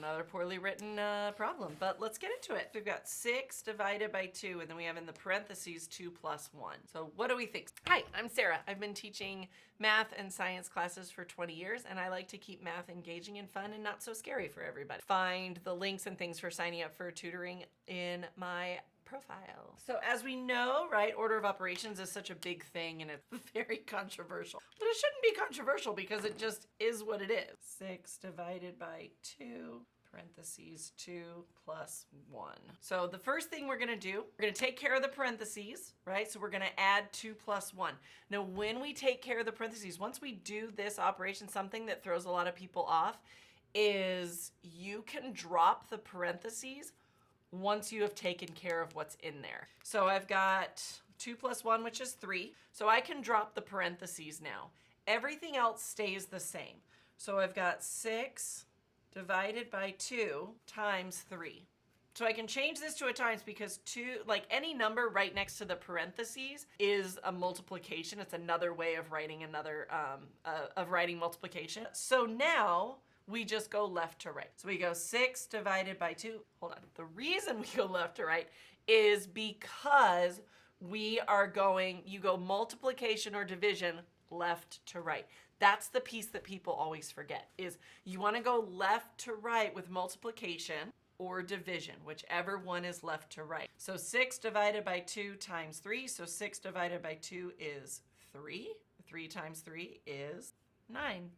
another poorly written problem, but let's get into it. We've got 6 divided by 2, and then we have in the parentheses 2 plus 1. So what do we think? Hi, I'm Sarah. I've been teaching math and science classes for 20 years, and I like to keep math engaging and fun and not so scary for everybody. Find the links and things for signing up for tutoring in my profile. So as we know, right, order of operations is such a big thing and it's very controversial. But it shouldn't be controversial because it just is what it is. 6 divided by 2, parentheses 2 plus 1. So the first thing we're gonna do, we're gonna take care of the parentheses, right? So we're gonna add 2 plus 1. Now when we take care of the parentheses, once we do this operation, something that throws a lot of people off is you can drop the parentheses once you have taken care of what's in there. So I've got 2 plus 1, which is 3. So I can drop the parentheses now. Everything else stays the same. So I've got 6 divided by 2 times 3. So I can change this to a times because 2, like any number right next to the parentheses is a multiplication. It's another way of writing writing multiplication. So now we just go left to right. So we go 6 divided by 2. Hold on. The reason we go left to right is because you go multiplication or division left to right. That's the piece that people always forget, is you want to go left to right with multiplication or division, whichever one is left to right. So 6 divided by 2 times 3. So 6 divided by 2 is 3. 3 times 3 is 9.